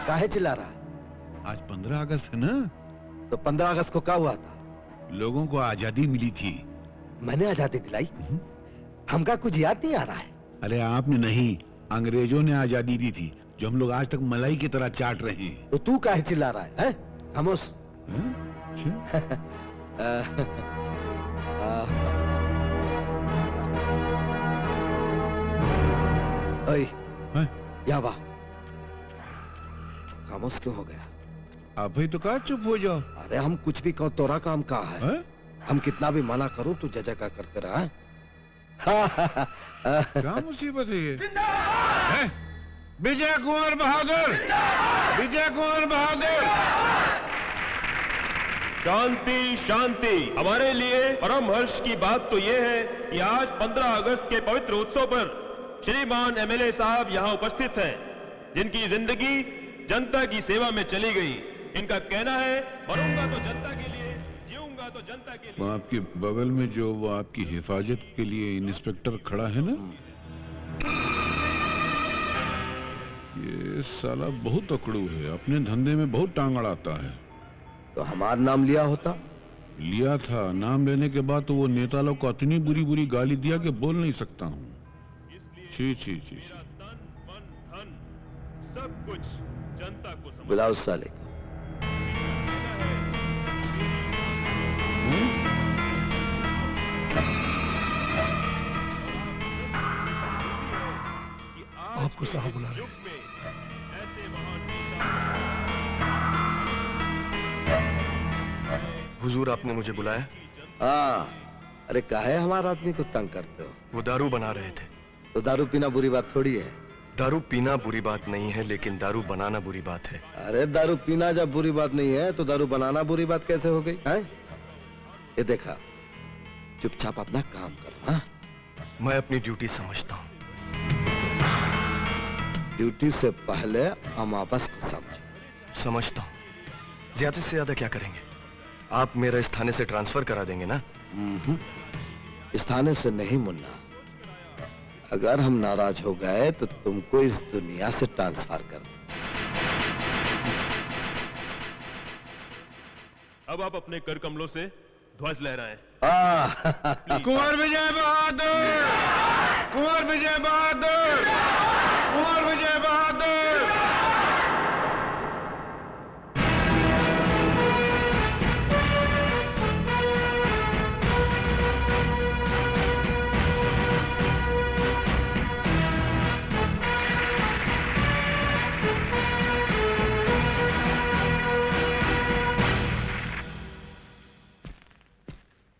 काहे चिल्ला रहा है? आज 15 अगस्त है ना? तो 15 अगस्त को क्या हुआ था? लोगों को आजादी मिली थी। मैंने आजादी दिलाई? हमका कुछ याद नहीं आ रहा है। अरे आपने नहीं, अंग्रेजों ने आजादी दी थी, जो हम लोग आज तक मलाई की तरह चाट रहे हैं। तो तू काहे चिल्ला रहा है? खामोश। या वाह, खामोश क्यों हो गया? आप ही तो कहा चुप हो जाओ। अरे हम कुछ भी कहो, तोरा काम कहा है? हम कितना भी मना करूं तू जय का करते रहा। क्या मुसीबत है ये? विजय कुंवर बहादुर, विजय कुंवर बहादुर। शांति शांति। हमारे लिए परम हर्ष की बात तो ये है कि आज 15 अगस्त के पवित्र उत्सव पर श्रीमान एमएलए साहब यहाँ उपस्थित हैं, जिनकी जिंदगी जनता की सेवा में चली गई। इनका कहना है, मरूंगा तो जनता के लिए, जीऊंगा तो जनता के लिए। आपके बगल में जो वो आपकी हिफाजत के लिए इंस्पेक्टर खड़ा है ना, ये साला बहुत अकड़ू है, अपने धंधे में बहुत टांग अड़ाता है। तो हमारा नाम लिया होता? लिया था। नाम लेने के बाद तो वो नेता लोग को इतनी बुरी बुरी गाली दिया कि बोल नहीं सकता हूँ। छी छी छी। सब कुछ जनता को बुलाओ साले को। आपको साहब बुला रहे हैं। हुजूर, आपने मुझे बुलाया? हाँ। अरे काहे हमारा आदमी को तंग करते हो? वो दारू बना रहे थे। तो दारू पीना बुरी बात थोड़ी है। दारू पीना बुरी बात नहीं है, लेकिन दारू बनाना बुरी बात है। अरे दारू पीना जब बुरी बात नहीं है तो दारू बनाना बुरी बात कैसे हो गई है? ये देखा, चुपचाप अपना काम करो। हाँ? मैं अपनी ड्यूटी समझता हूँ। ड्यूटी से पहले हम आपस को समझता हूँ। ज्यादा से ज्यादा क्या करेंगे? आप मेरा इस थाने से ट्रांसफर करा देंगे ना? इस थाने से नहीं मुन्ना, अगर हम नाराज हो गए तो तुमको इस दुनिया से ट्रांसफर कर दें। अब आप अपने कर कमलों से ध्वज लहराएं। कुंवर विजय बहादुर, कुंवर विजय बहादुर, कुंवर विजय बहादुर।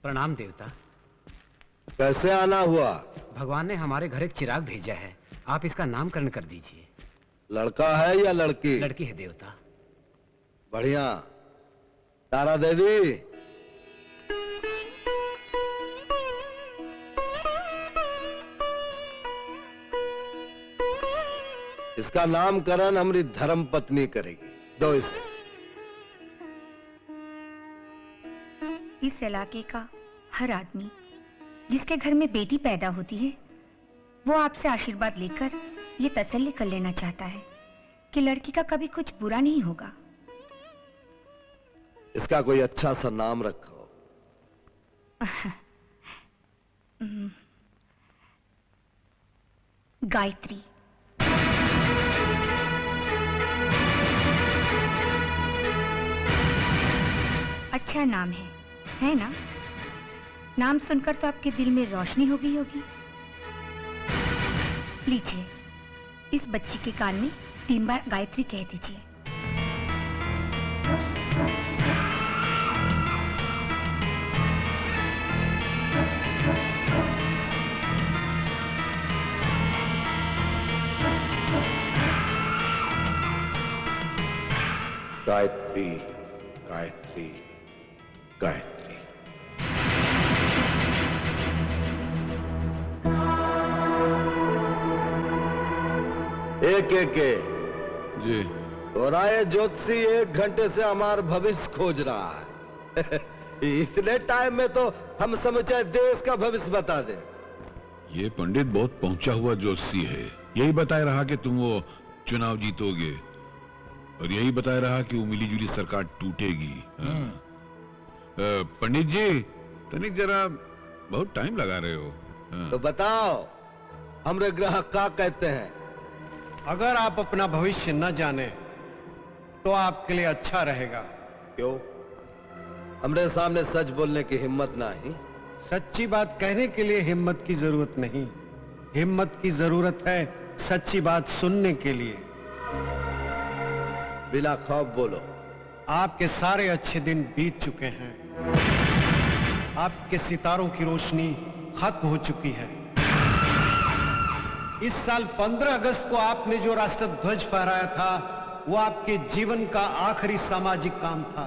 प्रणाम देवता। कैसे आना हुआ? भगवान ने हमारे घर एक चिराग भेजा है, आप इसका नामकरण कर दीजिए। लड़का है या लड़की? लड़की है देवता। बढ़िया। तारा देवी, इसका नामकरण हमारी धर्म पत्नी करेगी। दो इसे। इस इलाके का हर आदमी जिसके घर में बेटी पैदा होती है, वो आपसे आशीर्वाद लेकर ये तसल्ली कर लेना चाहता है कि लड़की का कभी कुछ बुरा नहीं होगा। इसका कोई अच्छा सा नाम रखो। गायत्री। अच्छा नाम है ना? नाम सुनकर तो आपके दिल में रोशनी हो गई होगी। लीजिए, इस बच्ची के कान में 3 बार गायत्री कह दीजिए। गायत्री, गायत्री, गायत्री। एक जी। और आए ज्योतिषी 1 घंटे से हमार भविष्य खोज रहा है। इतने टाइम में तो हम समझे देश का भविष्य बता दे। ये पंडित बहुत पहुंचा हुआ ज्योतिषी है, यही बताए रहा कि तुम वो चुनाव जीतोगे। और यही बताया रहा कि वो मिलीजुली सरकार टूटेगी। पंडित जी, तनिक जरा बहुत टाइम लगा रहे हो। तो बताओ, हमरे ग्राहक क्या कहते हैं? अगर आप अपना भविष्य न जाने तो आपके लिए अच्छा रहेगा। क्यों? हमरे सामने सच बोलने की हिम्मत नहीं? सच्ची बात कहने के लिए हिम्मत की जरूरत नहीं, हिम्मत की जरूरत है सच्ची बात सुनने के लिए। बिला खौफ बोलो। आपके सारे अच्छे दिन बीत चुके हैं, आपके सितारों की रोशनी खत्म हो चुकी है। इस साल 15 अगस्त को आपने जो राष्ट्रध्वज फहराया था वो आपके जीवन का आखिरी सामाजिक काम था।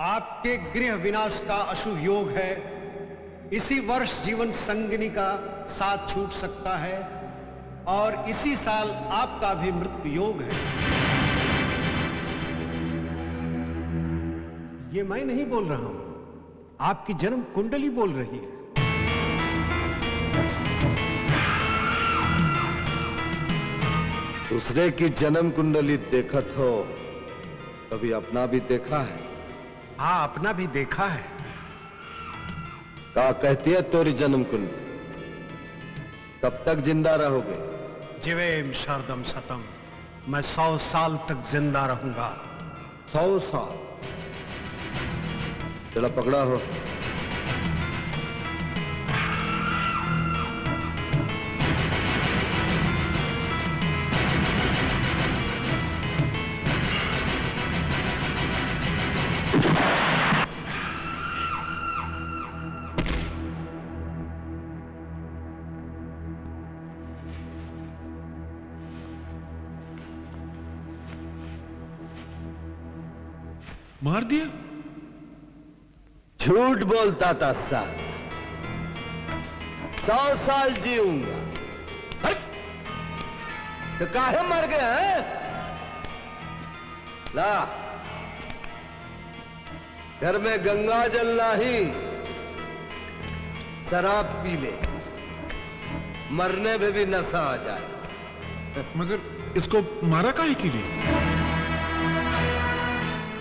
आपके गृह विनाश का अशुभ योग है। इसी वर्ष जीवन संगिनी का साथ छूट सकता है और इसी साल आपका भी मृत्यु योग है। ये मैं नहीं बोल रहा हूं, आपकी जन्म कुंडली बोल रही है। दूसरे की जन्म कुंडली देखत हो, कभी अपना भी देखा है? हाँ, अपना भी देखा है। क्या कहती है तोरी जन्म कुंडली? कब तक जिंदा रहोगे? जीवेम शरदम शतम, मैं 100 साल तक जिंदा रहूंगा। 100 साल? चलो पकड़ा हो। मार दिया? झूठ बोलता था साल। 100 साल जीऊंगा। हट! तो काहे मर गए हैं? ला, घर में गंगा जल नहीं, शराब पी ले, मरने में भी नशा आ जाए। मगर इसको मारा काहे के लिए?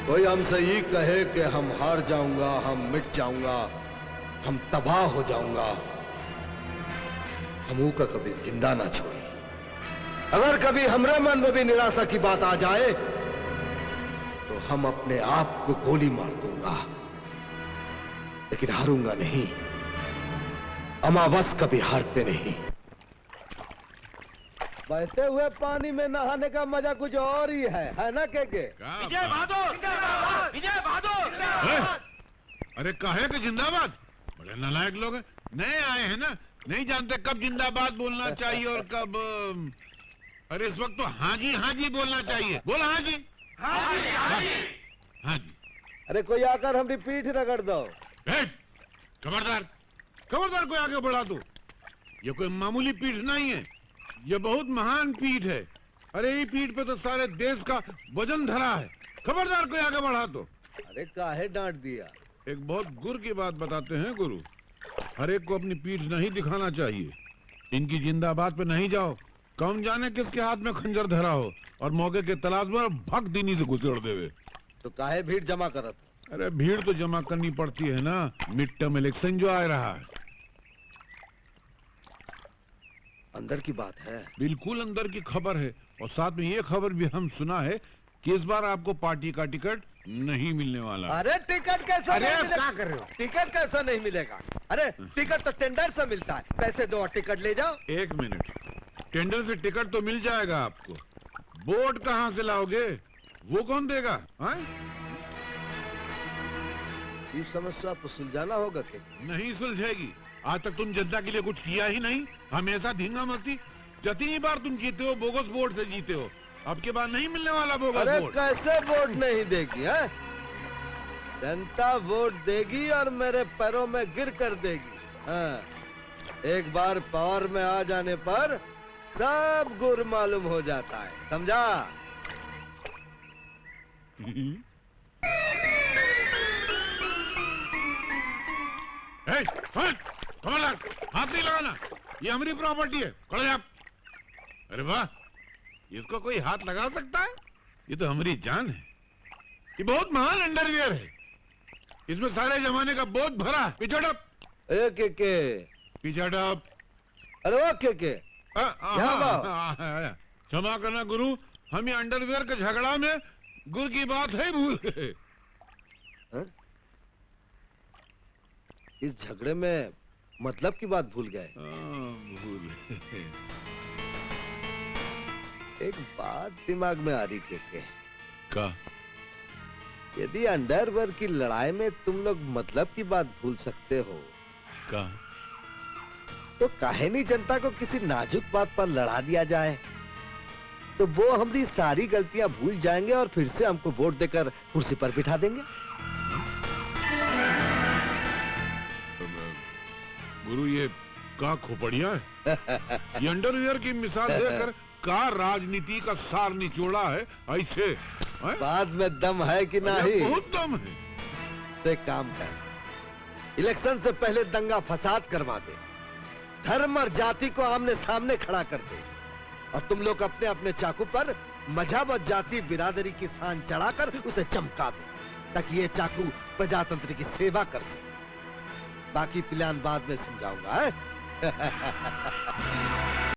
कोई हमसे ये कहे कि हम हार जाऊंगा, हम मिट जाऊंगा, हम तबाह हो जाऊंगा, हम का कभी जिंदा ना छोड़े। अगर कभी हमरे मन में भी निराशा की बात आ जाए तो हम अपने आप को गोली मार दूंगा, लेकिन हारूंगा नहीं। अमावस कभी हारते नहीं। बहते हुए पानी में नहाने का मजा कुछ और ही है ना के? विजय बहादुर! विजय बहादुर! अरे काहे के जिंदाबाद? बड़े नालायक लोग हैं, नए आए हैं ना, नहीं जानते कब जिंदाबाद बोलना चाहिए और कब। अरे इस वक्त तो हाँ जी बोलना चाहिए। बोल हाँ जी। हाँ जी। अरे कोई आकर हमारी पीठ रगड़ दो। खबरदार, खबरदार कोई आगे बढ़ा दो। ये कोई मामूली पीठ नहीं है, ये बहुत महान पीठ है। अरे ये पीठ पे तो सारे देश का वजन धरा है। खबरदार कोई आगे बढ़ा दो। अरे काहे डांट दिया? एक बहुत गुर की बात बताते हैं गुरु, हर एक को अपनी पीठ नहीं दिखाना चाहिए। इनकी जिंदाबाद पे नहीं जाओ, कौन जाने किसके हाथ में खंजर धरा हो और मौके के तलाश में भग दीनी से घुसेड़ देवे। तो काहे भीड़ जमा करत? अरे भीड़ तो जमा करनी पड़ती है ना, मिड टर्म इलेक्शन जो आ रहा है। अंदर की बात है? बिल्कुल अंदर की खबर है, और साथ में ये खबर भी हम सुना है कि इस बार आपको पार्टी का टिकट नहीं मिलने वाला। अरे टिकट कैसा? अरे क्या कर रहे हो? टिकट कैसा नहीं मिलेगा? अरे टिकट तो टेंडर से मिलता है, पैसे दो और टिकट ले जाओ। एक मिनट, टेंडर से टिकट तो मिल जाएगा आपको, वोट कहाँ से लाओगे? वो कौन देगा? ये समस्या तो सुलझाना होगा कि नहीं सुलझेगी। आज तक तुम जनता के लिए कुछ किया ही नहीं, हमेशा धींगा मस्ती। जितनी बार तुम जीते हो बोगस वोट से जीते हो, अब के बाद नहीं मिलने वाला बोगस अरे वोट। कैसे वोट नहीं देगी है? जनता वोट देगी और मेरे पैरों में गिर कर देगी। हाँ, एक बार पावर में आ जाने पर सब गुर मालूम हो जाता है, समझा? खबरदार, हाथ नहीं लगाना, ये हमारी प्रॉपर्टी है। खड़े आप। अरे वाह, इसको कोई हाथ लगा सकता है? ये तो हमारी जान है। ये बहुत महान अंडरवियर है। इसमें सारे जमाने का बोझ भरा है। पिछड़प ए के पिछड़प। अरे ओ के यहाँ आओ। क्षमा करना गुरु, हम ये अंडरवियर के झगड़ा में गुरु की बात है भूल गए। हाँ? इस झगड़े में मतलब की बात भूल गए। भूल गए। एक बात दिमाग में आ रही के का? यदि अंडरवियर की लड़ाई में तुम लोग मतलब की बात भूल सकते हो का? तो काहे नहीं जनता को किसी नाजुक बात पर लड़ा दिया जाए, तो वो हमारी सारी गलतियां भूल जाएंगे और फिर से हमको वोट देकर कुर्सी पर बिठा देंगे। गुरु ये का खोपड़िया है। ये अंडरवियर की मिसाल देकर का राजनीति का सार निचोड़ा है ऐसे है? बाद में दम है कि नहीं? बहुत दम है। तो एक काम कर, इलेक्शन से पहले दंगा फसाद करवा दे, धर्म और जाति को आमने सामने खड़ा कर दे, और तुम लोग अपने अपने चाकू पर मजहब और जाति बिरादरी की शान चढ़ाकर उसे चमका दो, ताकि ये चाकू प्रजातंत्र की सेवा कर सके। बाकी प्लान बाद में समझाऊंगा।